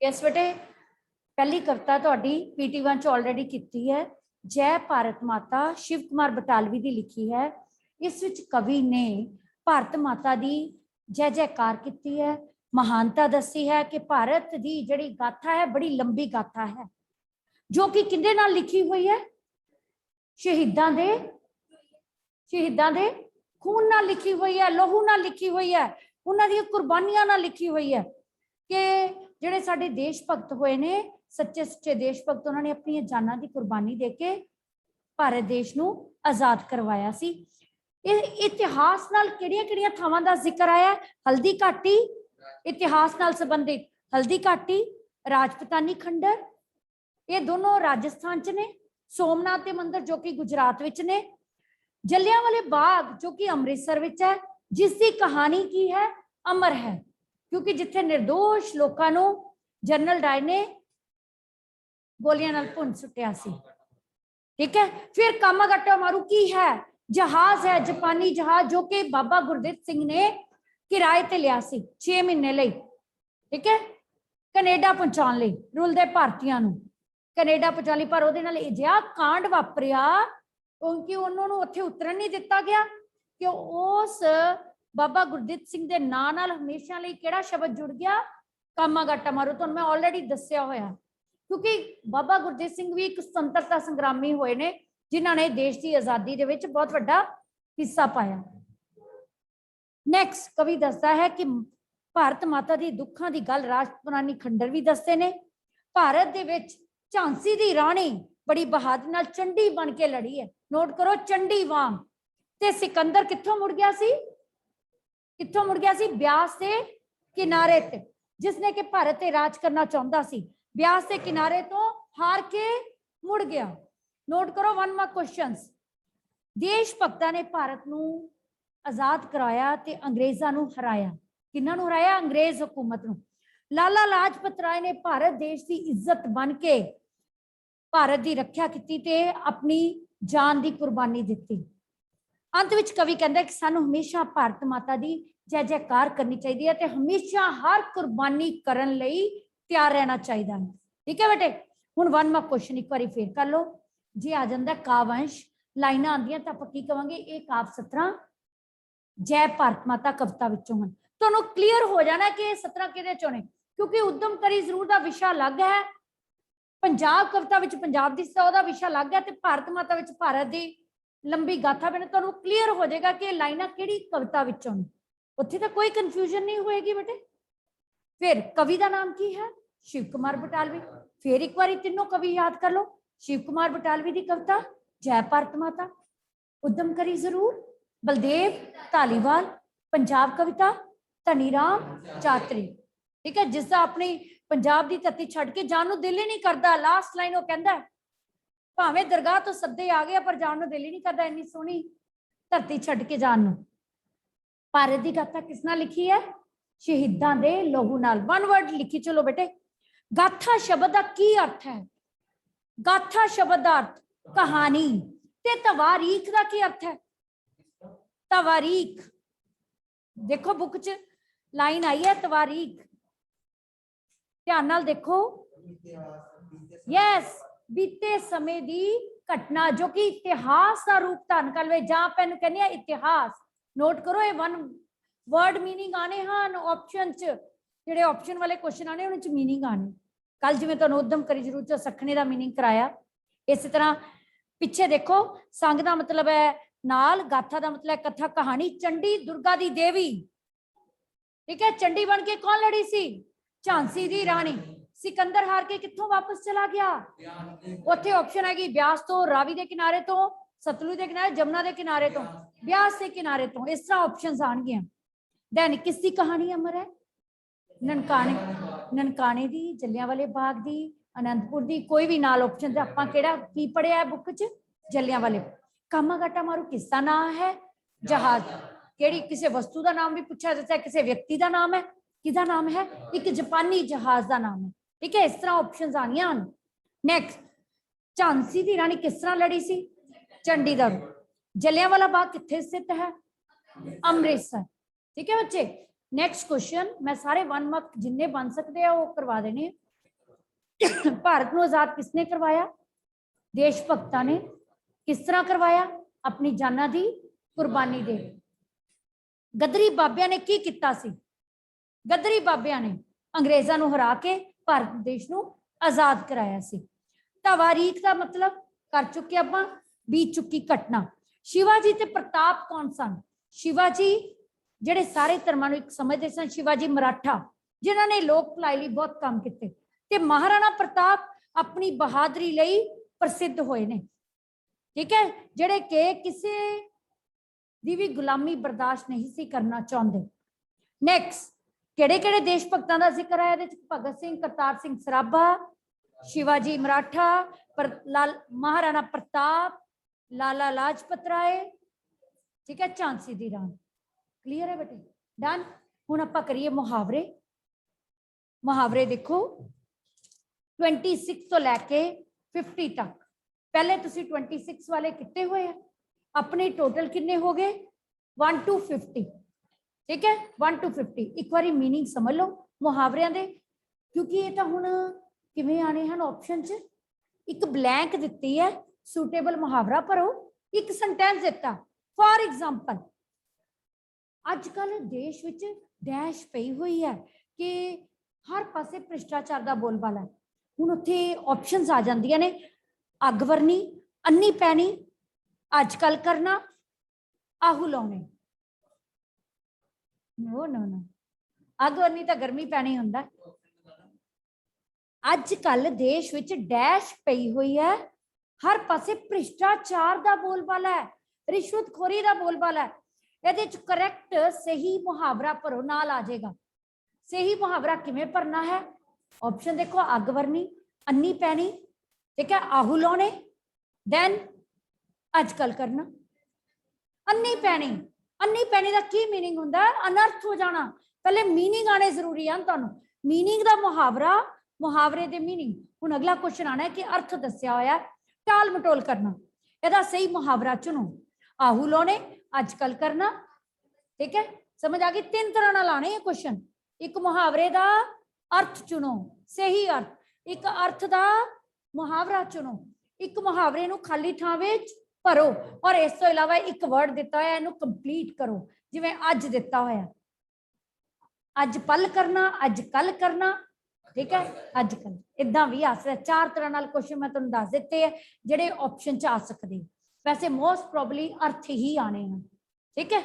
Yes बेटे, पहली कविता तुहाडी PT1 च ऑलरेडी की है, जय भारत माता, शिव कुमार बटालवी की लिखी है। इस विच कवि ने भारत माता की जय जयकार की है, महानता दसी है कि भारत की जिहड़ी गाथा है बड़ी लंबी गाथा है, जो कि किहदे नाल लिखी हुई है? शहीदां दे खून नाल लिखी हुई है, लहू नाल लिखी हुई है, उन्हां दी कुर्बानियां नाल लिखी हुई है कि जिहड़े साडे देश भगत होए ने, सच्चे सच्चे देश भगत, उन्होंने अपनी जाना की कुर्बानी देके भारत देश नूं आजाद करवाया सी। इतिहास नाल किहड़ियां-किहड़ियां थावां दा जिक्र आया? हल्दी घाटी, इतिहास नाल संबंधित हल्दी घाटी, राजपूतानी खंडर, ये दोनों राजस्थान च ने, सोमनाथ के मंदिर जो कि गुजरात विच ने, जलियांवाले बाग जो कि अमृतसर विच है, जिसकी कहानी की है? अमर है, क्योंकि जिथे निर्दोष लोगों नूं जनरल डायर ने गोलियां नाल भुन सुटिया सी। ठीक है, फिर कामाघाटा मारू की है? जहाज है, जापानी जहाज, जो कि बाबा गुरदित सिंह ने किराए ते लिया सी 6 महीने लई। ठीक है, कनेडा पहुंचाने लई, रुलदे भारतीयां नूं कनेडा पहुंचा लई, पर उहदे नाल इजिहा कांड वापरिया क्योंकि उन्होंने उत्थे उतरन नहीं दिता गया कि उस बाबा गुरदित सिंह के नाम नाल हमेशा लई किहड़ा शब्द जुड़ गया? कामाघाटा मारू। तुहानूं मैं ऑलरेडी दस्सिया होया, क्योंकि बाबा गुरदित सिंह भी एक स्वतंत्रता संग्रामी होए ने, जिन्हां ने देश की आज़ादी दे विच बहुत वड्डा हिस्सा पाया। नैक्सट कवि दसदा है कि भारत माता दी दुखां दी गल राजपूतानी खंडर भी दसदे ने। भारत दे विच झांसी दी राणी बड़ी बहादुरी नाल चंडी बन के लड़ी है, नोट करो, चंडी वांग। ते सिकंदर कित्थों मुड़ गया सी? कित्थों मुड़ गया सी? ब्यास के किनारे ते, जिसने कि भारत ते राज करना चाहता सी, ब्यास के किनारे तो हार के मुड़ गया। नोट करो, 1 मार्क क्वेश्चंस। देश भगतां ने भारत नूं आजाद कराया ते अंग्रेजां नूं हराया। किन्हां नूं हराया? अंग्रेज हुकूमत नूं। लाला लाजपत राय ने भारत देश की इज्जत बन के भारत की रक्षा की ते अपनी जान की कुर्बानी दी। अंत विच कवि कहंदा कि सानू हमेशा भारत माता की जय जयकार करनी चाहिए है, हमेशा हर कुर्बानी करन लई तैयार रहना चाहिए। ठीक है बेटे, हुण 1 मार्क क्वेश्चन एक बार फिर कर लो। जे आ जाता कावंश, लाइना आंदियां तो आपां की कहांगे? ये काव सतरां जय भारत माता कविता विचों हन। तुहानूं क्लीयर हो जाना कि ये 17 किहदे चों ने, क्योंकि उद्यम करी जरूर दा विशा अलग है, पंजाब कविता विच पंजाब दी ओहदा विशा अलग है, ते भारत माता विच भारत दी लंबी गाथा बने। तुहानूं क्लीयर हो जाएगा कि लाइना किहड़ी कविता विचों ने, उत्थे तो कोई कन्फ्यूजन नहीं होएगी बेटे। फिर कवि का नाम की है? शिव कुमार बटालवी। फिर एक बार तीनों कवि याद कर लो। शिव कुमार बटालवी की कविता जय भारत माता, उद्यम करी जरूर बलदेव धालीवाल, पंजाब कविता धनीराम चातरी। ठीक है, जिसका अपनी पंजाब की धरती छड़ के जान नूं दिल ही नहीं करता। लास्ट लाइन वो कहंदा भावें दरगाह तो सद्दे आ गया पर जान नूं दिल ही नहीं करता, इन्नी सोहनी धरती छड़ के जान नूं। भारत की गाथा किस नाल लिखी है? शहीदां दे लहू नाल। 1 वर्ड लिखी चलो बेटे। गाथा शब्द का की अर्थ है? गाथा शब्द का अर्थ कहानी, ते तवारीख का की अर्थ है? तवारीख, देखो बुक च लाइन आई है तवारीख, ध्यान नाल देखो। यस, बीते समय दी घटना जो कि इतिहास का रूप धारण कर ले, जां पैन कहने इतिहास। नोट करो, ये 1 वर्ड मीनिंग आने हैं ऑप्शन च, जिहड़े ऑप्शन वाले क्वेश्चन आने उन्हें मीनिंग आने। कल जिवें तुहानूं उद्यम करी जरूर च सखने का मीनिंग कराया, इस तरह पिछे देखो संग का मतलब है नाल, गाथा का मतलब है कथा कहानी। चंडी दुर्गा दी देवी। ठीक है, चंडी बन के कौन लड़ी सी? झांसी दी राणी। सिकंदर हार के कित्थों वापस चला गया? उत्थे ऑप्शन हैगी ब्यास तो, रावी के किनारे तो, सतलुज के किनारे, जमुना के किनारे तो, ब्यास के किनारे तो। इस तरह ऑप्शंस आउणगे। दैन किसकी कहानी अमर है? ननकाने, ननकाने दी, जलियांवाले बाग दी, आनंदपुर दी, कोई भी नाल ऑप्शन आपां किहड़ा की पढ़िया है बुक च? जलियांवाले। कामाघाटा मारू किसका नाम है? जहाज। केड़ी किसी वस्तु का नाम भी पूछा जाता है, किसी व्यक्ति का नाम है? किसका नाम है? एक जापानी जहाज का नाम है। ठीक है, इस तरह ऑप्शंस आनियां। नैक्सट, झांसी की राणी किस तरह लड़ी सी? चंडीगढ़। जलियांवाला बाग कित्थे स्थित है? अमृतसर। ठीक है बच्चे, नैक्सट क्वेश्चन मैं सारे 1 मार्क जिन्ने बन सकते हैं वो करवा देने। भारत ਨੂੰ आजाद किसने करवाया? देश भक्तां ने। किस तरह करवाया? अपनी जाना दी कुर्बानी दे। गदरी बाबिया ने की किया सी? गदरी बाबिया ने अंग्रेजों को हरा के भारत देश को आजाद कराया सी। तवारीख का मतलब कर चुके ਆਪਾਂ, बीत चुकी घटना। शिवाजी ते प्रताप कौन सन? शिवाजी ਜਿਹੜੇ ਸਾਰੇ ਧਰਮਾਂ ਨੂੰ ਇੱਕ ਸਮਝਦੇ ਸਨ, शिवाजी मराठा जिन्हों ने लोक भलाई ਲਈ बहुत काम किए, ਤੇ महाराणा प्रताप अपनी बहादुरी ਲਈ प्रसिद्ध होए ने। ठीक है, ਜਿਹੜੇ ਕਿ ਕਿਸੇ ਦੀ ਵੀ ਗੁਲਾਮੀ ਬਰਦਾਸ਼ਤ ਨਹੀਂ ਸੀ ਕਰਨਾ ਚਾਹੁੰਦੇ। ਨੈਕਸਟ ਕਿਹੜੇ-ਕਿਹੜੇ ਦੇਸ਼ ਭਗਤਾਂ ਦਾ ਜ਼ਿਕਰ ਆਇਆ ਇਹਦੇ ਵਿੱਚ? ਭਗਤ ਸਿੰਘ, ਕਰਤਾਰ ਸਿੰਘ ਸਰਾਭਾ, शिवाजी मराठा, महाराणा प्रताप, लाला लाजपत राय, ठीक है, झांसी दी रानी। क्लियर है बेटे? डन। हुण आपां करिए मुहावरे। मुहावरे देखो 26 तो लैके 50 तक। पहले तुसी 26 वाले कितने हुए हैं? अपने टोटल कितने हो गए? 1 to 50। ठीक है, 1 to 50। एक बारी मीनिंग समझ लो मुहावरियां दे, क्योंकि ये तो हुण किवें आने हैं ऑप्शन च। एक ब्लैंक दिती है, सूटेबल मुहावरा भरो, एक सेंटेंस दिता। फॉर एग्जाम्पल अजकल देश विच डैश पई हुई है कि हर पासे भ्रिष्टाचार का बोलबाला है। हुण उत्थे ऑप्शनस आ जांदियां ने, अग वरनी, अन्नी पैनी, अजकल करना, आहू लाउने। नो नो नो, अग वरनी तो गर्मी पैनी हुंदा। अजकल देश विच डैश पई हुई है, हर पासे भ्रिष्टाचार का बोलबाला है, रिश्वतखोरी का बोलबाला है। ये करैक्ट सही मुहावरा भरो, नाल आ जाएगा। सही मुहावरा किवें भरना है? ऑप्शन देखो, अग वरनी, अन्नी पैनी, ठीक है, आहू लाने, दैन अजकल करना। अन्नी पैनी, अन्नी पैनी का की मीनिंग हुंदा? अनर्थ हो जाना। पहले मीनिंग आने जरूरी है तुहानू। मीनिंग का मुहावरा, मुहावरे दे मीनिंग। हुण अगला क्वेश्चन आना है कि अर्थ दस्या होया, टाल मटोल करना। ਇਹਦਾ सही मुहावरा चुनो। आहू लाने, अजकल करना। ठीक है, समझ आ गई? 3 तरह नाल आने क्वेश्चन। एक मुहावरे का अर्थ चुनो, सही अर्थ। एक अर्थ का मुहावरा चुनो। एक मुहावरे नू खाली थां विच भरो, और इस तो इलावा एक वर्ड दिता है, इनू कंप्लीट करो। जिवें अज दिता होया, अज पल करना, अज कल करना। ठीक है, अजकल इदां भी आ सकदा। 4 तरह नाल क्वेश्चन मैं तुहानू दस दिते हैं जिहड़े ऑप्शन च आ सकदे। वैसे मोस्ट प्रोबेबली अर्थ ही आने हैं। ठीक है,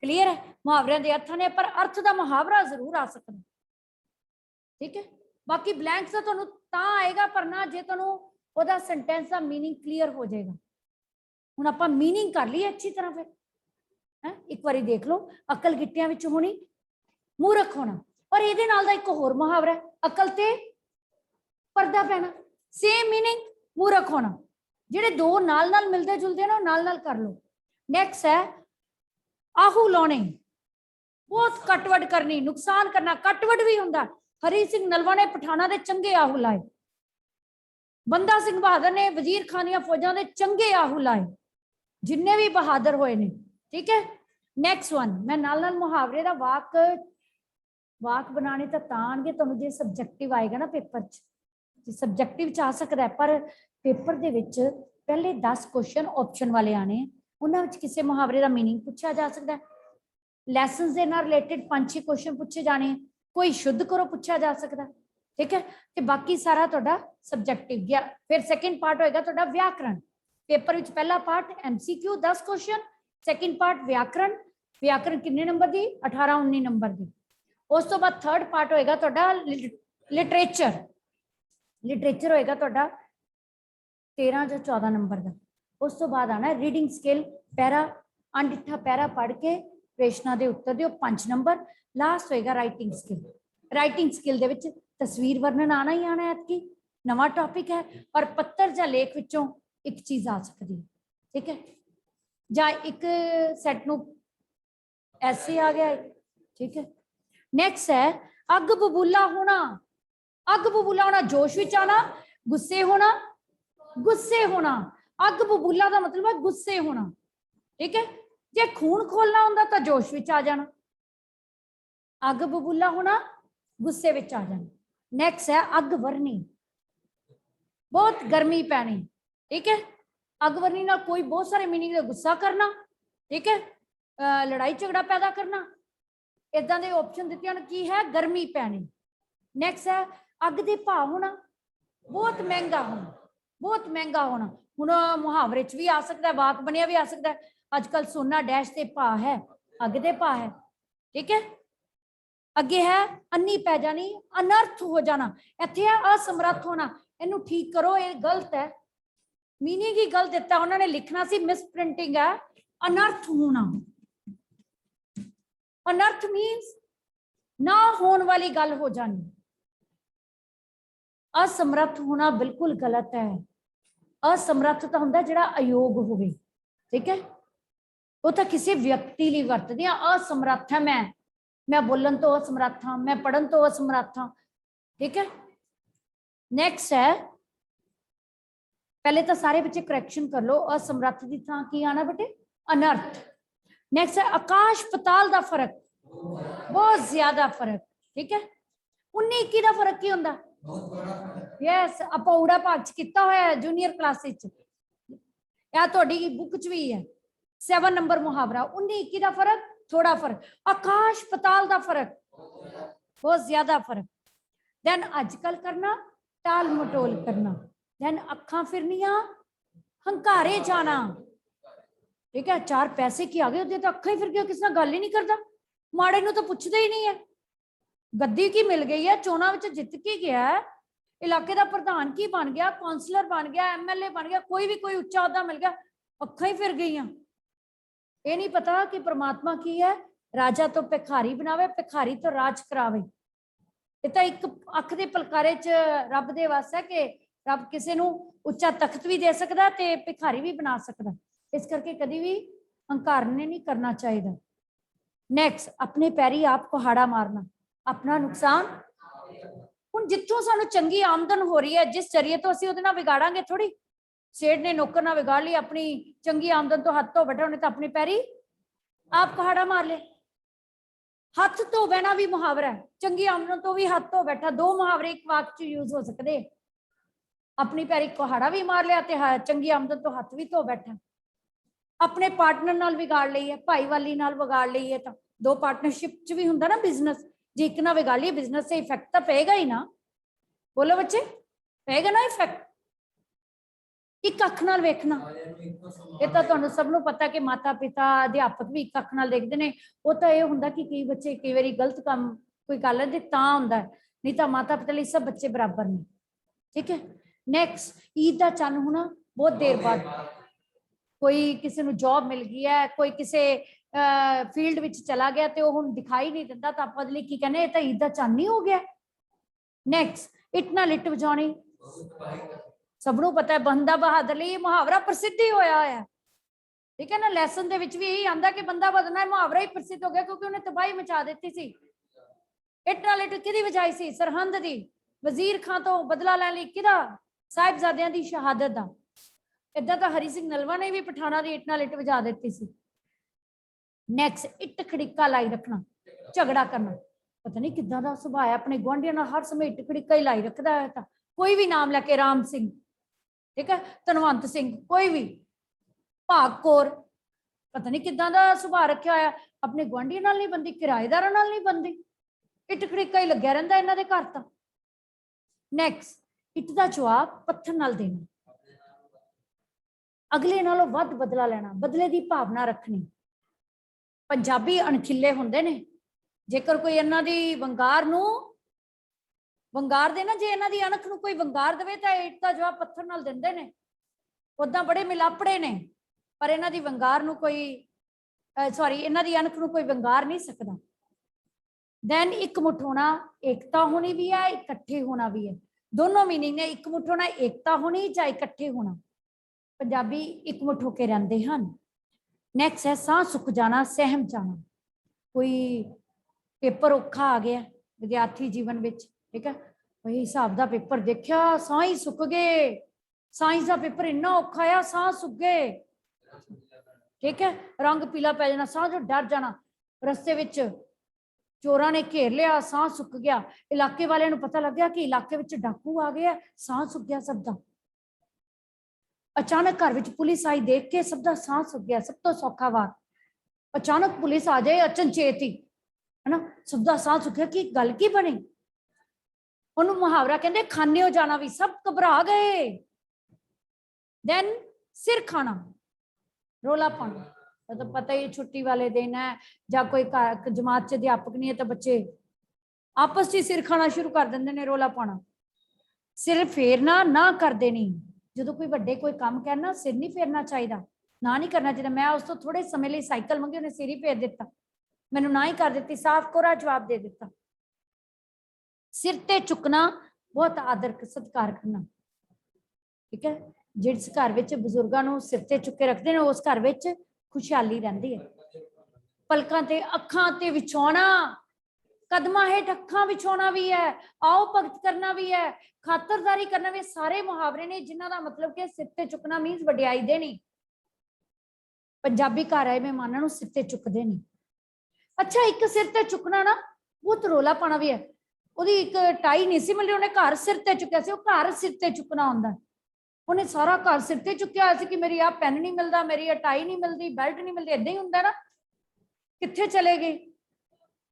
क्लीयर है? मुहावरियां दे अर्थ ने, पर अर्थ का मुहावरा जरूर आ सकता। ठीक है, बाकी ब्लैंक्स तुहानू तां आएगा भरना जे तुहानू ओहदा सेंटेंस का मीनिंग क्लीयर हो जाएगा। हुण आपां मीनिंग कर ली अच्छी तरह। फिर है एक बारी देख लो, अकल गिट्टियां विच होनी, मूर्ख होना। और ये नाल दा एक होर मुहावरा है, अकल ते पर्दा पैना। सेम मीनिंग, मूर्ख होना। जिहड़े दो नाल नाल मिलते जुलते ना, नाल नाल कर लो। नैक्सट है आहू लाने, बहुत कटवट करनी, नुकसान करना। कटवट भी हुंदा। हरी सिंह नलवा ने पठाना दे चंगे आहू लाए, बंदा सिंह बहादुर ने वजीर खान दियां फौजां दे चंगे आहू लाए, जिन्ने भी बहादुर होए ने। ठीक है, नैक्सट वन मैं नाल नाल मुहावरे दा वाक बनाने तो आएंगे तुहानू जे सबजैक्टिव आएगा ना पेपर च। सबजैक्टिव च आ सकता है, पर पेपर दे विच पहले 10 क्वेश्चन ऑप्शन वाले आने, उन्हां विच किसी मुहावरे का मीनिंग पूछा जा सकता है। लैसनस दे नाल रिलेटेड 5-6 क्वेश्चन पूछे जाने, कोई शुद्ध करो पूछा जा सकता। ठीक है, तो बाकी सारा तुहाडा सबजैक्टिव गया। फिर सैकेंड पार्ट होएगा तुहाडा व्याकरण। पेपर विच पहला part MCQ 10 question, second part व्याकरण। व्याकरण कितने नंबर दी? 18-19 नंबर दी। उस तो बाद थर्ड पार्ट होएगा तुहाडा लिटरेचर। लिटरेचर होएगा तुहाडा 13 या 14 नंबर का। उस तो बाद आना रीडिंग स्किल, पैरा अनडिठा पैरा पढ़ के प्रश्नों के उत्तर दिओ 5 नंबर। लास्ट होएगा राइटिंग स्किल। राइटिंग स्किल दे विच तस्वीर वर्णन आना ही आना है, कि नवा टॉपिक है, और पत्तर या लेख विचों एक चीज आ सकती है। ठीक है, जा एक सैट नू ऐसे आ गया। ठीक है, नैक्सट है अग बबूला होना। अग बबूला होना, जोश विच आना, गुस्से होना, गुस्से होना। अग बबूला का मतलब है गुस्से होना। ठीक है, जे खून खोलना होंदा तो जोश विच आ जाना। अग बबूला होना, गुस्से विच आ जाना। नैक्सट है अग वरनी। बहुत गर्मी पैनी, ठीक है। अगवरनी नाल कोई बहुत सारे मीनिंग है, गुस्सा करना, ठीक है, लड़ाई झगड़ा पैदा करना, इदां दे ऑप्शन दिते हैं। की है? गर्मी पैनी। नैक्सट है अग दे भाव होना, बहुत महंगा होना, बहुत महंगा होना। हुण मुहावरे च भी आ सकता है, वाक बनिया भी आ सकता है। अजकल सोना डैश ते भाव है, अग दे भाव है, ठीक है। अगे है अन्नी पै जानी, अनर्थ हो जाना। इत्थे है असमर्थ होना, इनू ठीक करो, ये गलत है, मीनिंग ही गलत दिता। उन्होंने लिखना सी, मिस प्रिंटिंग है। अनर्थ होना, अनर्थ मीन्स ना होने वाली गल हो जानी। असमर्थ होना बिल्कुल गलत है। असमर्थ तो हुंदा जिहड़ा अयोग होवे, ठीक है, वो तो किसी व्यक्ति लिए वरतदे आ। असमर्थ है मैं बोलन तो असमर्थ हाँ, मैं पढ़न तो असमर्थ हाँ, ठीक है। नैक्सट है, पहले तो सारे बच्चे करैक्शन कर लो, असमर्थ की थां की आना बेटे? अनर्थ। नैक्सट है आकाश पताल का फर्क, बहुत ज्यादा फर्क, ठीक है। 19-21 का फर्क की हुंदा? यस, आपां ऊड़ा भाग च कीता होया है जूनियर क्लास च, या तुहाडी बुक च भी है 7 नंबर मुहावरा। 19-21 का फर्क, थोड़ा फर्क। आकाश पताल का फर्क, बहुत ज्यादा फर्क। देन अजकल करना, टाल मटोल करना। देन अखां फिरनियां, हंकारे जाना, ठीक है। 4 पैसे की आ गए तो अखा ही फिर गया, किसी नाल गल ही नहीं करता, माड़े नूं तो पुछदे ही नहीं है। गद्दी की मिल गई है, चोणां विच जित के गया है, इलाके का प्रधान की बन गया, कौंसलर बन गया, MLA बन गया, कोई भी कोई उच्चा अहदा मिल गया, अखा ही फिर गई। ये नहीं पता कि परमात्मा की है, राजा तो भिखारी बनावे, भिखारी तो राज करावे। ये तो एक अख दे पलकारे च रब दे वस है कि रब किसी नूं उच्चा तख्त भी दे सकदा ते भिखारी भी बना सकदा। इस करके कभी भी हंकार ने नहीं करना चाहिए। नैक्सट, अपने पैरी आप कुहाड़ा मारना, अपना नुकसान। हुण जिथों सानू चंगी आमदन हो रही है, जिस जरिए तो असीं उहदे नाल बिगाड़ांगे थोड़ी। सेठ ने नौकर नाल बिगाड़ ली, अपनी चंगी आमदन तो हाथ धो बैठा, उन्हें तो अपनी पैरी आप कुहाड़ा मार ले। हाथ धो बैठा भी मुहावरा है, चंगी आमदन तो भी हाथ धो बैठा, 2 मुहावरे एक वाक च यूज हो सकते। अपनी पैरी कुहाड़ा भी मार लिया ते चंगी आमदन तो हाथ भी धो बैठा। अपने पार्टनर नाल बिगाड़ ली है, भाईवाली नाल बिगाड़ ली है, तो 2 पार्टनरशिप च भी हुंदा ना बिजनेस, जे एक ना बिगाड़ ली बिजनेस से इफेक्ट तो पेगा ही ना। बोलो बच्चे, पेगा ना इफेक्ट? एक अख नाल वेखना, ये तो तुहानू सब नू पता कि माता पिता अध्यापक भी एक अख नाल देखदे ने। वो तो यह हुंदा कि कई बच्चे कई बारी गलत काम कोई कर लेंदे तां हुंदा है, नहीं तो माता पिता लिए सब बच्चे बराबर ने, ठीक है। नैक्सट, ईद का चन्न होना बहुत देर बाद, कोई किसी को जॉब मिल गई है, कोई किसी फील्ड में चला गया तो हम दिखाई नहीं देता, तो आप की कहने तो ईद का चन्न ही हो गया। नैक्सट, इट नाल इट वजानी, सबनों पता है बंदा बहादुर लिए मुहावरा प्रसिद्ध ही होया है, ठीक है ना। लैसन दे विच भी यही आंदा कि बंदा बदना है, मुहावरा ही प्रसिद्ध हो गया क्योंकि उन्हें तबाही मचा दी सी। इट नाल इट किहदी वजाई सी? सरहंद दी। वजीर खां तो बदला लैण लई किहदा? साहिबजादियां दी शहादत दा। इदा तो हरी सिंह नलवा ने भी पठाना की इट नाल इट वजा दी सी। नैक्सट, इट खड़िका लाई रखना, झगड़ा करना, पता नहीं किदा दा सुभाਅ है, अपने गुआंढियों नाल हर समय इट खड़िका ही लाई रखदा है। तो कोई भी नाम लैके, राम सिंह, ठीक है, धनवंत सिंह, कोई भी, भाग कौर, पता नहीं किदा दा सुभाਅ रखा होया, अपने गुआंढियों नाल नहीं बनदी, किराएदारां नाल नहीं बनदी, इट खड़िका ही लग्या रहिंदा इन्हां दे घर तां। नैक्सट, इट दा जवाब पत्थर नाल देना, अगले नालों वध बदला लेना, बदले की भावना रखनी। पंजाबी अणखिले हुंदे ने, जेकर कोई इन्हां दी वंगार नूं वंगार दे ना, जे इन्हां दी अणख नूं कोई वंगार देवे तां इट दा जवाब पत्थर नाल दिंदे ने। उदां बड़े मिलापड़े ने, पर इन्हां दी वंगार नूं कोई सॉरी इन्हां दी अणख नूं कोई वंगार नहीं सकदा। दैन इकमुठ होना, एकता होनी भी है, इकट्ठे होना भी है, दोनों मीनिंग ने। इकमुठ होना एकता होनी, चाहे इकट्ठे होना, पंजाबी इकमुठ होके रहंदे हन। नैक्सट है साह सुक जाना, सहम जाना, कोई पेपर औखा आ गया विद्यार्थी जीवन में, ठीक है, वही हिसाब का पेपर देखा, साह ही सुक गए, साइंस का पेपर इन्ना औखा आ, साह सुक गए, ठीक है, रंग पीला पै जाना, साह जो डर जाना, रस्ते विच चोरां ने घेर लिया, साह सुक गया, इलाके वाले नूं पता लग गया कि इलाके विच डाकू आ गया, साह सुक गया सब दा। अचानक घर विच पुलिस आई, देख के सब दा साह सुक गया। सब तो सौखा वार, अचानक पुलिस आ जाए अचनचेत ही, है ना, सब दा साह सुक गया कि गल की बनी। ਉਹਨੂੰ ਮੁਹਾਵਰਾ ਕਹਿੰਦੇ ਖਾਨੇ ਹੋ ਜਾਣਾ ਵੀ, सब घबरा गए। देन सिर खाना, रोला पाना, तो पता ही छुट्टी वाले दिन है या कोई जमात च अध्यापक नहीं है तो बच्चे आपस च सिर खाना शुरू कर देंगे ने, रोला पाना। सिर फेरना ना करते नहीं, जो कोई बड़े कोई काम करना सिर नहीं फेरना चाहिए, ना नहीं करना चाहिए। मैं उस तो थोड़े समय लिए साइकिल मंगी, उन्हें सिर ही फेर दिता, मैनू ना ही कर दी, साफ कोरा जवाब दे दिता। सिर ते चुकना बहुत आदर सत्कार करना, ठीक है। जिस घर विच बजुर्गों को सिर ते चुके रखते हैं उस घर विच खुशहाली रहिंदी है। पलकां ते अखां ते विछाउणा, कदमां हेठ अखां विछाउणा भी है, आओ भगत करना भी है, खातरदारी करना भी, सारे मुहावरे ने जिन्हां दा मतलब कि सिर ते चुकना मीनस वडियाई देनी। पंजाबी घर आए मेहमानां नूं सिर ते चुकदे नहीं। अच्छा, एक सिर ते चुकना ना बहुत रौला पाना भी है। ਉਹਦੀ ਇੱਕ ਟਾਈ ਨਹੀਂ ਸੀ ਮਿਲੀ, ਉਹਨੇ ਘਰ ਸਿਰ ਤੇ ਚੁੱਕਿਆ ਸੀ। ਉਹ ਘਰ ਸਿਰ ਤੇ ਚੁੱਕਣਾ ਹੁੰਦਾ, ਉਹਨੇ ਸਾਰਾ ਘਰ ਸਿਰ ਤੇ ਚੁੱਕਿਆ ਹੋਇਆ ਸੀ ਕਿ ਮੇਰੀ ਆ ਪੈਨ ਨਹੀਂ ਮਿਲਦਾ, ਮੇਰੀ ਆ ਟਾਈ ਨਹੀਂ ਮਿਲਦੀ, ਬੈਲਟ ਨਹੀਂ ਮਿਲਦੀ। ਏਦਾਂ ਹੀ ਹੁੰਦਾ ਨਾ, ਕਿੱਥੇ ਚਲੇ ਗਏ,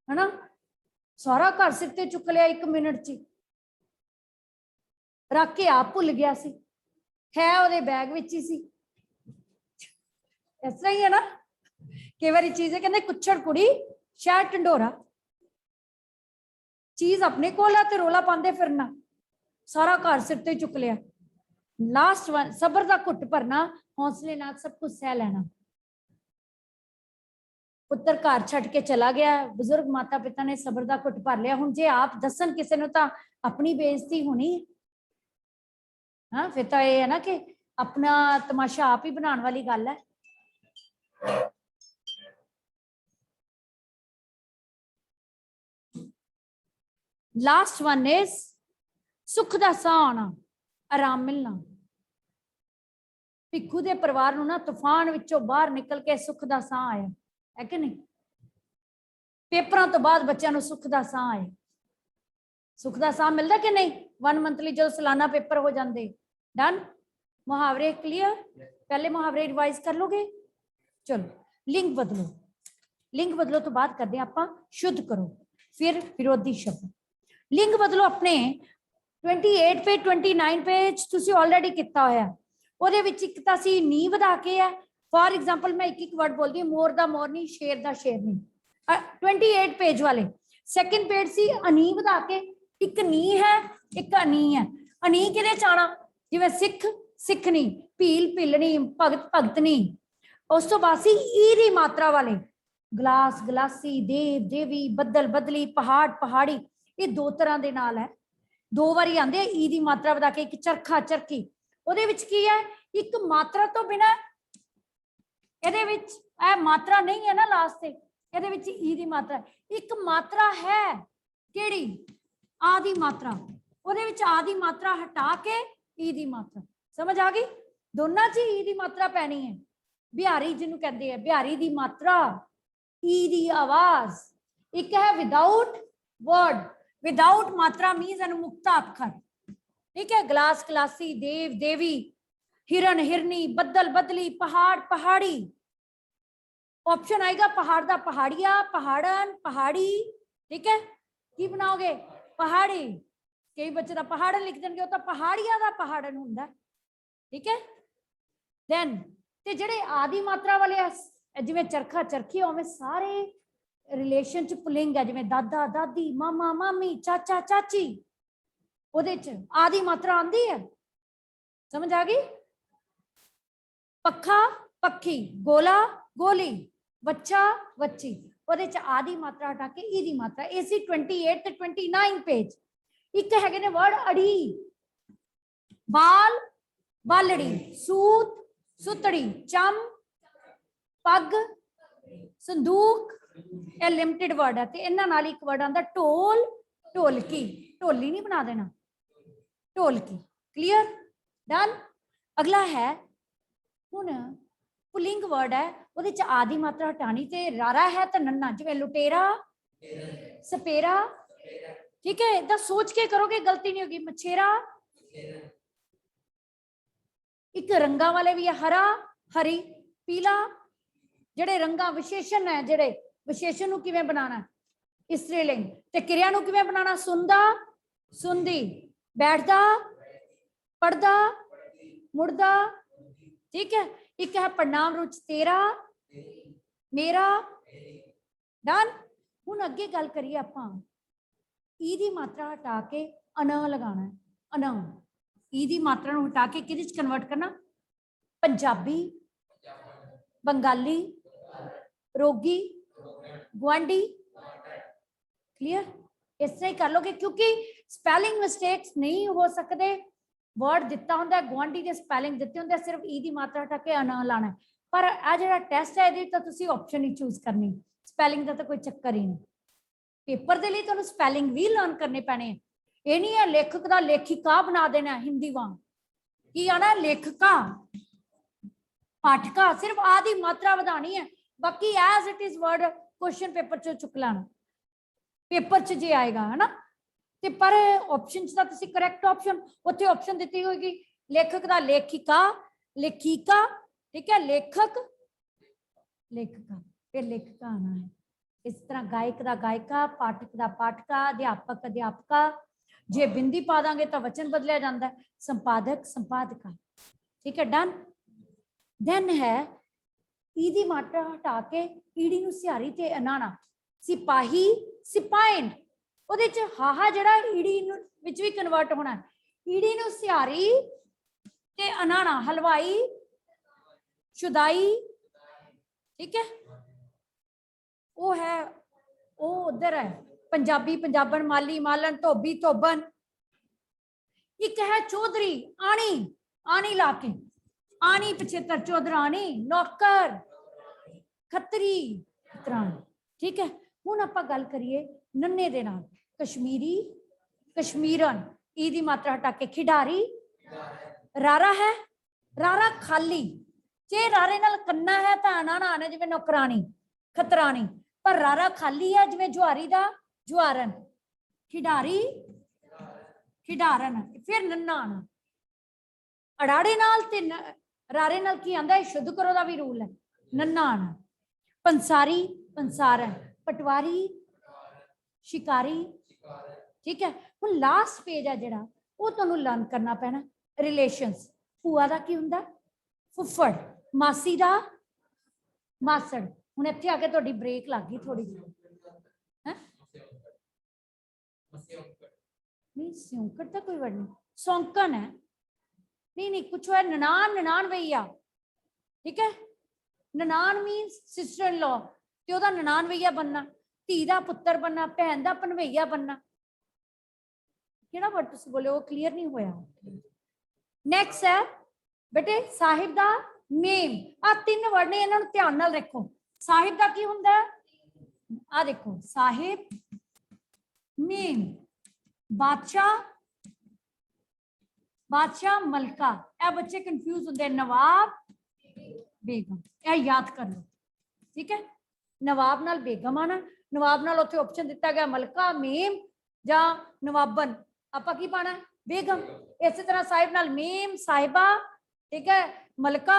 ਹਨਾ। ਸਾਰਾ ਘਰ ਸਿਰ ਤੇ ਚੁੱਕ ਲਿਆ 1 ਮਿੰਟ ਚ, ਰੱਖ ਕੇ ਆਪ ਭੁੱਲ ਗਿਆ ਸੀ, ਹੈ ਉਹਦੇ ਬੈਗ ਵਿੱਚ ਹੀ ਸੀ। ਇਸ ਤਰ੍ਹਾਂ ਹੀ ਹੈ ਨਾ, ਕਈ ਵਾਰੀ ਚੀਜ਼ ਹੈ, ਕਹਿੰਦੇ ਕੁੱਛੜ ਕੁੜੀ ਸ਼ਾਇਦ ਢੰਡੋਰਾ, चीज अपने को है तो रोला पाते फिरना, सारा घर सिर ते चुक लिया। लास्ट वन, सबर का घुट भरना, हौसले नाल सब कुछ सह लेना। पुत्र घर छड़ के चला गया, बुजुर्ग माता पिता ने सबर का घुट भर लिया। हुण जे आप दसन किसी ने तो अपनी बेइज्जती होनी, हाँ फिर तो यह है ना कि अपना तमाशा आप ही बनाने वाली गल है। लास्ट वन इज सुख दा साह आना, आराम मिलना। भिखू दे परिवार नूं ना तूफान विचों बाहर निकल के सुख दा साह आया है कि नहीं। पेपरां तो बाद बच्चों नूं सुख दा साह आया, सुख दा साह मिलदा कि नहीं। 1 मंथली जो सालाना पेपर हो जाते, डन। मुहावरे क्लियर, पहले मुहावरे रिवाइज कर लोगे। चलो लिंग बदलो, लिंग बदलो तो बात करते हैं आपां शुद्ध करो, फिर विरोधी शब्द। लिंग बदलो अपने 28 पे 29 पेज तुसी ऑलरेडी किया होया, ਉਹਦੇ ਵਿੱਚ ਇੱਕ ਤਾਂ ਸੀ ਨੀ ਵਧਾ ਕੇ ਹੈ। फॉर एग्जांपल मैं एक वर्ड बोलती हूँ, मोर दा मोरनी, शेर दा शेरनी। 28 पेज वाले सेकंड पेज सी अनी ਵਧਾ के, एक नी है एक अनी है। अनी किहदे च आना, जिवें सिख सिखनी, भील भीलनी, भगत भगतनी। उस तो बाद सी ई दी मात्रा वाले, गलास गलासी, देव देवी, बदल बदली, पहाड़ पहाड़ी। ये 2 तरह के नाल है, 2 बारी आंदे ई दी मात्रा ਵਧਾ के। एक चरखा चरखी, ਉਹਦੇ ਵਿੱਚ ਕੀ ਹੈ, ਇੱਕ ਮਾਤਰਾ ਤੋਂ ਬਿਨਾ, ਇਹਦੇ ਵਿੱਚ ਇਹ ਮਾਤਰਾ ਨਹੀਂ ਹੈ ਨਾ ਲਾਸਟ ਤੇ, ਇਹਦੇ ਵਿੱਚ ਈ ਦੀ ਮਾਤਰਾ। ਇੱਕ ਮਾਤਰਾ ਹੈ ਕਿਹੜੀ, ਆਦੀ ਮਾਤਰਾ, ਉਹਦੇ ਵਿੱਚ ਆਦੀ ਮਾਤਰਾ ਹਟਾ ਕੇ ਈ ਦੀ ਮਾਤਰਾ। ਸਮਝ ਆ ਗਈ, ਦੋਨਾਂ 'ਚ ਈ ਦੀ ਮਾਤਰਾ ਪੈਣੀ ਹੈ। ਬਿਹਾਰੀ ਜਿਹਨੂੰ ਕਹਿੰਦੇ ਆ, ਬਿਹਾਰੀ ਦੀ ਮਾਤਰਾ, ਈ ਦੀ ਆਵਾਜ਼। ਇੱਕ ਹੈ ਵਿਦਾਊਟ वर्ड, विदाउट मात्रा मीन्स अनुमुक्ता अक्षर, ठीक है। ग्लास ग्लासी, देव देवी, हिरन हिरनी, बदल बदली, पहाड़ पहाड़ी। ऑप्शन आएगा पहाड़ दा पहाड़िया, पहाड़न, पहाड़ी, ठीक है। की बनाओगे, पहाड़ी। कई बच्चे दा पहाड़न लिख देंगे, तो पहाड़िया दा पहाड़न हुंदा, ठीक है। देन ते जेड़े आदि मात्रा वाले जिवें चरखा चरखी, उवें सारे रिलेशन च पुलिंग है, जिवें दादा दादी, मामा मामी, चाचा चाची, ਉਹਦੇ ਚ ਆਦੀ ਮਾਤਰਾ ਆਂਦੀ ਹੈ। ਸਮਝ ਆ ਗਈ। ਪੱਖਾ ਪੱਖੀ, ਗੋਲਾ ਗੋਲੀ, ਬੱਚਾ ਬੱਚੀ, ਉਹਦੇ ਚ ਆਦੀ ਮਾਤਰਾ ਹਟਾ ਕੇ ਈ ਦੀ ਮਾਤਰਾ। ਇਹ ਸੀ 28 ਤੇ 29 पेज। ਇੱਕ ਹੈਗੇ ਨੇ ਵਰਡ ਅੜੀ, ਬਾਲ ਬਾਲੜੀ, ਸੂਤ ਸੁਤੜੀ, ਚਮ ਪੱਗ, ਸੰਦੂਕ, ਇਹ ਲਿਮਟਿਡ वर्ड है। ਤੇ ਇਹਨਾਂ ਨਾਲ ਇੱਕ वर्ड ਆਂਦਾ ਢੋਲ ਢੋਲਕੀ, ਢੋਲੀ नहीं बना देना, ढोलकी। Clear, done. अगला है हुण पुलिंग वर्ड है, ਉਹਦੇ ਚ आदि मात्रा हटानी, ते रारा है तो नन्ना, जिवें लुटेरा सपेरा, ठीक है। इदा सोच के करोगे गलती नहीं होगी। मछेरा एक रंगा वाले भी है, हरा हरी पीला, ਜਿਹੜੇ रंगा विशेषण है, ਜਿਹੜੇ विशेषण ਨੂੰ ਕਿਵੇਂ ਬਣਾਉਣਾ स्त्रीलिंग, ਤੇ ਕਿਰਿਆ ਨੂੰ ਕਿਵੇਂ ਬਣਾਉਣਾ ਸੁਣਦਾ ਸੁਣਦੀ, बैठदा पढ़दा मुड़दा, ठीक है। एक है परिणाम रुच तेरा मेरा, डन। हुण अगे गल करिए आपां ई दी मात्रा हटा के अन लगाना है, अन ई दी मात्रा नूं हटा के किहदे च कन्वर्ट करना, पंजाबी बंगाली रोगी गुआंढी, क्लियर। इस तरह ही कर लोगे क्योंकि स्पैलिंग मिस्टेक्स नहीं हो सकते, वर्ड दिता होंगे गुआंढी के स्पैलिंग दिते होंगे, सिर्फ ई दी मात्रा हटा के अन लाना है। पर आ जिहड़ा टेस्ट है ये तो तुसीं ऑप्शन ही चूज करनी, स्पैलिंग का तो कोई चक्कर ही नहीं। पेपर के लिए तुहानूं स्पैलिंग भी लर्न करने पैने, ये नहीं है लेखक का लेखिका बना देना हिंदी वांग, की आना लेखका पाठका, सिर्फ आ दी मात्रा वधानी है, बाकी as it is word question paper चो चुक लाना पेपर च जे आएगा, है ना। ते पर ऑप्शन च तुसीं करैक्ट ऑप्शन उत्थे ऑप्शन दिती होगी लेखक का लेखिका लेखिका, ठीक है, लेखक लेखका, फिर लेखका आना है। इस तरह गायक का गायिका, पाठक का पाठका, अध्यापक अध्यापका, जे बिंदी पा देंगे तो वचन बदलिया जाता है, संपादक संपादका, ठीक है, डन। देन है ई दी मात्रा हटा के ईड़ी नूं सिहारी ते अनाना, सिपाही सिपाइन, ਉਹਦੇ ਚ ਹਾਹਾ ਜਿਹੜਾ ਈੜੀ ਨੂੰ ਵਿੱਚ ਵੀ ਕਨਵਰਟ ਹੋਣਾ, ਈੜੀ ਨੂੰ ਸਿਹਾਰੀ ਤੇ ਅਨਾਣਾ ਹਲਵਾਈ ਸ਼ੁਦਾਈ, ठीक है। वो है वो उधर है पंजाबी पंजाबन, माली मालन, धोबी धोबन। एक है चौधरी आनी, आनी लाके आनी पचेतर, चौधरानी नौकर खतरी खतरानी, ठीक है। हुण आपां गल करिए नन्ने दे नाल, कश्मीरी कश्मीरन, ई दी मात्रा हटा के खिडारी, रारा है रारा खाली, जे रारे नाल कन्ना है तो अनाना आना जिवें नौकरानी खतरानी, पर रारा खाली है जिवें जुआरी दा जुआरन, खिडारी खिडारन, फिर नन्ना आना। अड़ाड़े नाल ते रारे नाल की आंदा है, शुद्ध करो दा भी रूल है, नन्ना आना। पंसारी पंसारन, पटवारी शिकारी, ठीक है। हुण लास्ट पेज है जिहड़ा वो तुहानूं लर्न करना पैना, रिलेशंस। भूआ दा की हुंदा फुफ्फड़, मासी दा मासड़। हुण इत्थे आके तुहाडी ब्रेक लग गई थोड़ी जी, है नहीं स्यौंकड़ तो कोई वर्ड नहीं, सौंकन है, नहीं नहीं कुछ है, ननान ननान भैया, ठीक है। ननान मीनस सिस्टर इन लॉ, ते ओहदा ननान भैया बनना, धी दा पुत्तर बनना, भैन दा भनवैया बनना, किहड़ा वर्ड तुसीं बोले वो क्लीयर नहीं होया। नैक्सट है बेटे साहिब दा मेम, आ तीन वर्ड ने, इन्हां नूं ध्यान नाल रखो। साहिब दा की हुंदा है, आ देखो साहिब मेम, बादशाह बादशाह मलका, ए बच्चे कंफ्यूज होंदे, नवाब बेगम, ए याद कर लो, ठीक है। नवाब नाल बेगम आना, नवाब नाल उत्थे ऑप्शन दिता गया मलका मेम या नवाबन, आपां की पाना बेगम। इस तरह साहिब नाल मेम साहिबा, ठीक है, मलका,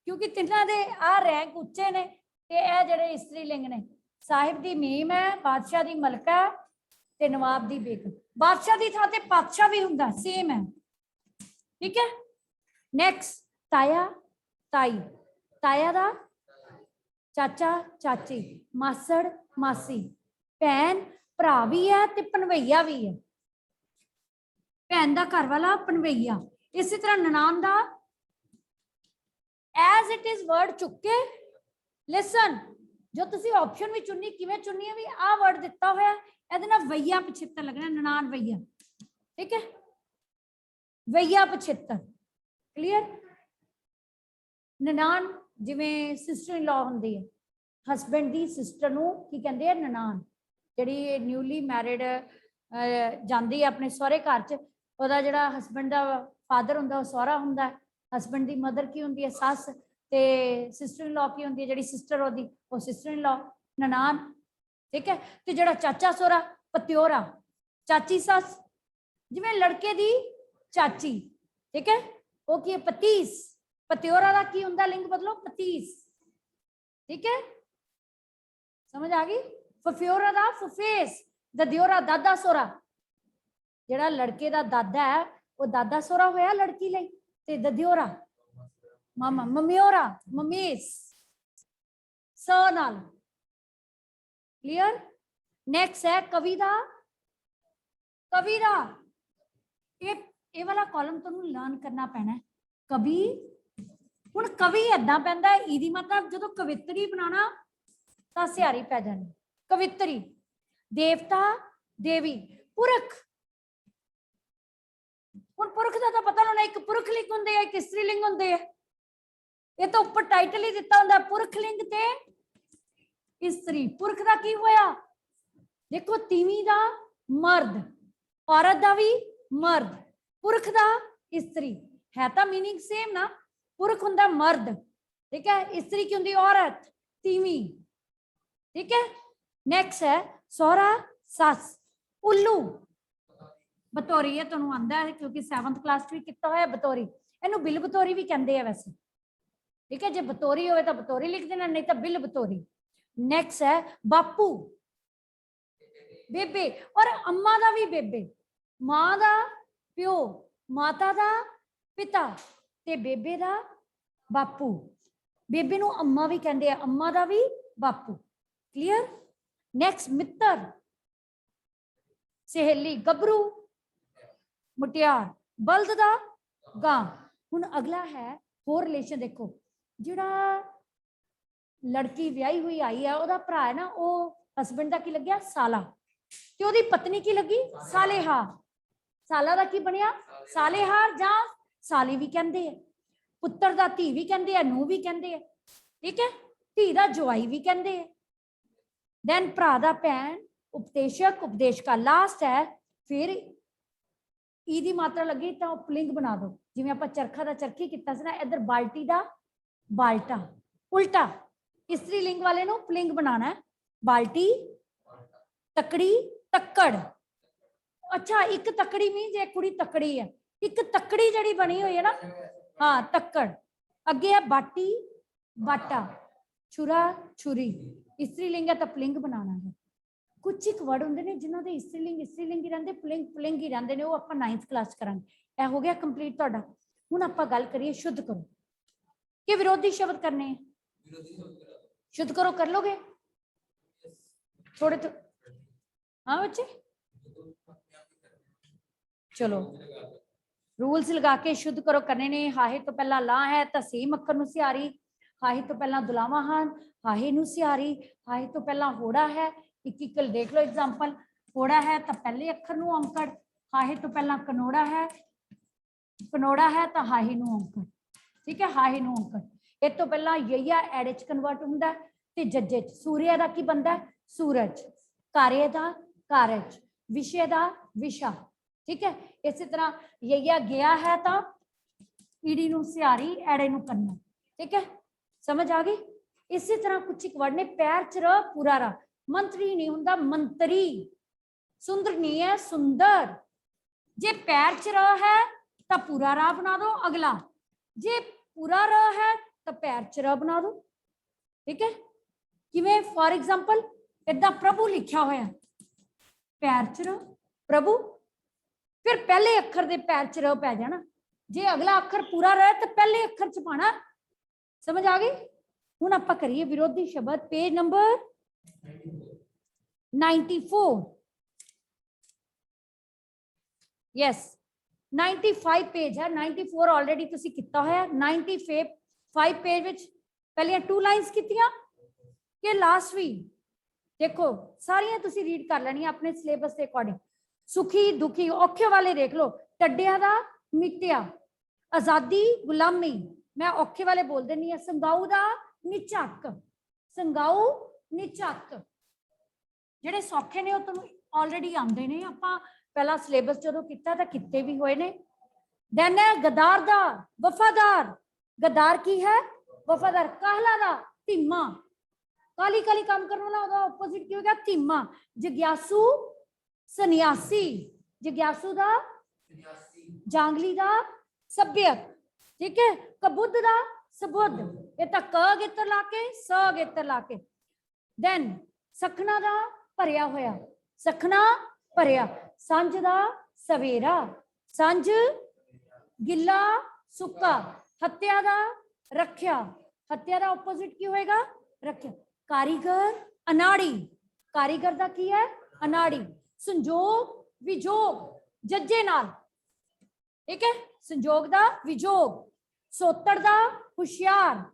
क्योंकि तिन्हां दे आ रैंक उच्चे ने ते ए जिहड़े स्त्रीलिंग ने, साहिब दी मेम है, बादशाह दी मलका ते नवाब दी बेगम। बादशाह दी थां ते पातशाह भी हुंदा, सेम है, ठीक है। नैक्सट ताया ताई, ताया दा चाचा चाची, मासड़ मासी, भैन भरा भी है ते भनवैया भी है, भैन दा घर वाला भनवैया। इसी तरह ननान दा एज इट इज वर्ड चुक के लिसन, जो तुसी ऑप्शन भी चुननी किवें चुननी है, भी आ वर्ड दिता होया इहदे नाल वैया पछित्तर लगना, ननान वैया, ठीक है, वैया पछित्तर, क्लियर। ननान जिवें सिस्टर इन लॉ हुंदी है, हसबैंड दी सिस्टर नूं की कहंदे आ ननान, जिहड़ी न्यूली मैरिड जांदी है अपने सहुरे घर च, ओहदा जिहड़ा हसबैंड दा फादर हुंदा ओह सहुरा हुंदा, हसबैंड दी मदर की हुंदी है सस, ते सिस्टर इन लॉ की हुंदी है जिहड़ी सिस्टर ओहदी ओह सिस्टर इन लॉ, ननान, ठीक है। ते जिहड़ा चाचा सहुरा पत्योरा, चाची सस, जिवें लड़के दी चाची, ठीक है, वो की पतीस, पत्योरा का की हुंदा लिंग बदलो पतीस, ठीक है, समझ आ गई। फफ्योरा का फुफेस, ददियोरा दादा सोरा, जेड़ा लड़के का दादा है वो दादा सोरा होया लड़की लई, ते ददियोरा मामा, मम्योरा ममीस स नाल, क्लियर। नेक्स्ट है कविता, कविता ये वाला कॉलम तुहानू लर्न करना पैना है। कवि, हुण कवि ऐदां पैंदा है, इहदी मतलब जदों कवित्री बनाना तां सियारी पै जानी, कवित्री। देवता, देवी, पुरख, हुण पुरख दा तां पता होना, एक पुरख लिंग हुंदे आ, एक स्त्री लिंग हुंदे आ, ये तो उपर टाइटल ही दिता हुंदा पुरख लिंग ते स्त्री। पुरख दा की होया, देखो तीवी दा मर्द, औरत दा भी मर्द, पुरख दा स्त्री, है तां मीनिंग सेम ना, पुरख हुंदा मर्द, ठीक है, स्त्री की हुंदी औरत, तीवी, ठीक है। नेक्स्ट है सोहरा सस, उल्लू बतौरी, है तुहानू आंदा है क्योंकि 7th क्लास भी किया होया बतौरी, इहनू बिल बतौरी भी कहंदे हैं वैसे, ठीक है, जे बतौरी होवे तां बतौरी लिख देना, नहीं तो बिल बतौरी। नेक्स्ट है बापू, बेबे, और अम्मा दा भी बेबे, मां दा प्यो, माता दा पिता, ते बेबे दा बापू, बेबे नू अम्मा भी कहंदे आ, अम्मा दा भी बापू, क्लियर। नेक्स्ट मित्र, सहेली, गबरू, मुटियार, बल्द दा गां। हुण अगला है होर रिलेशन, देखो जिहड़ा लड़की ब्याही हुई आई है ओहदा भरा है ना, वो हसबैंड दा की लग्या साला, ते ओहदी पत्नी की लगी सालेहा, साला दा की बनिया सालेहार जां साली भी कहंदे है, पुत्तर दा धी भी कहंदे है, नूह भी कहंदे है, ठीक है, धी दा जवाई भी कहंदे है। देन भरा दा भैन, उपदेशक, उपदेशका। लास्ट है फिर ई दी मात्रा लगी तो उपलिंग बना दो, जिवें आपां चरखा दा चरखी कीता सी ना, इधर बाल्टी दा बाल्टा, उल्टा स्त्रीलिंग वाले नू उपलिंग बनाना है, बाल्टी, तकड़ी, तक्कड़। अच्छा एक तकड़ी मीन जे कुड़ी तकड़ी है, एक तकड़ी जड़ी बनी हुई है ना, हाँ तक्कड़। अगे है बाटी, बाटा, छुरा, छुरी, स्त्रीलिंग है तो पुलिंग बनाना है। कुछ एक वर्ड होंगे ने जिन्हों के स्त्रीलिंग ही रहते, पुलिंग पुलिंग ही रहते हैं, वो आप 9th क्लास करांगे। यह हो गया कंप्लीट तुहाडा। हुण आपां गल करिए शुद्ध करो कि विरोधी शब्द करने हैं, शुद्ध करो कर लोगे थोड़े तो, हाँ बच्चे चलो रूल्स लगा के शुद्ध करो करने ने। हाहे तो पहला ला है तो सेम अखर नूं सियारी, हाहे तो पहला दुलावा हान, हाहे नूं सियारी, हाहे तो पहला होड़ा है, एक देख लो एग्जाम्पल, होड़ा है तो पहले अखर नूं औंकड़, हाहे तो पहला कनोड़ा है, कनोड़ा है तो हाहे नूं औंकड़, ठीक है, हाहे नूं औंकड़। इस तो पहला यया एड़े च कन्वर्ट हुंदा है ते जज्जे च, सूर्य दा की बनदा है सूरज, कार्य दा कारज, विषय दा विशा, ठीक है। इसी तरह यया गया है तो ईडी नूं सियारी, एड़े नूं कन्ना, ठीक है, समझ आ गई। इसी तरह कुछ एक वर्ड ने पैर च र पूरा रा, मंत्री नहीं हुंदा मंत्री, सुंदर नहीं है सुंदर, जे पैर च र है तो पूरा रा बना दो अगला, जे पूरा र है तो पैर च र बना दो, ठीक है। किवें फॉर एग्जाम्पल इदा प्रभु लिखा होया पैर च र प्रभु, फिर पहले अखर दे पैर च र पै जाना, जे अगला अखर पूरा रहे तो पहले अखर च पाना, समझ आ गई। हुण आपां करिए विरोधी शब्द, पेज नंबर 94, यस 95 पेज है, 94 ऑलरेडी तुसी किता होया, 95 पेज विच पहले 2 लाइन्स कीतियां कि लास्ट भी देखो सारियां तुसी रीड कर लैनी अपने सिलेबस के अकॉर्डिंग। सुखी दुखी औखे वाले देख लो, टड्डिया दा मिट्टिया, आजादी गुलामी, मैं औखे वाले बोल देनी है, संगाऊ दा निझक, संगाऊ निझक, जेडे सौखे ने तुहानू ऑलरेडी आंदे ने, आपां पहला सिलेबस जो किया तो किते भी हुए ने। देन है गदार दा वफादार, गदार की है वफादार, काहला दा धीमा, काली काली काम करने वाला ओदा ऑपोजिट की हो गया धीमा, जिज्ञासु सन्यासी, जिज्ञासु दा जांगली दा सभ्यक, ठीक है। कबुद्ध दा सबुद्ध, ये तो क गेतर ला के स गेतर ला के। देन सखना दा भरिया होया, सखना भरिया। सांझ दा सवेरा, सांझ गिला सुक्का। हत्या दा रख्या, हत्या दा ऑपोजिट की होएगा रख्या। कारीगर अनाड़ी, कारीगर दा की है अनाड़ी। संजोग विजोग जज्जे नाल, ठीक है, संजोग दा विजोग। सोतड़ दा हुशियार,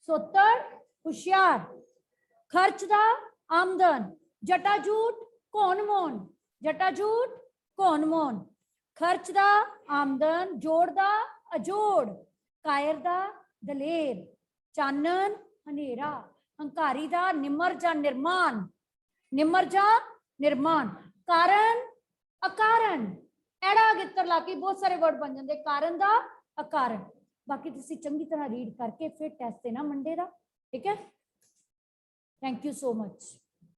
सोतड़ हुशियार। खर्च दा आमदन, जटाजूट कौन मोन, जटाजूट कौन मोन। खर्च दा आमदन, जोड़ दा अजोड़। कायर दा दलेर, चानन हनेरा। हंकारी दा निमर जा निर्माण, निमर जा निर्माण। कारण अकारण, एड़ा गितर ला के बहुत सारे वर्ड बन जाते, कारण दा अकारण। बाकी तुसी चंगी तरह रीड करके फिर टेस्ट देना मंडे दा, ठीक है। Thank you so much.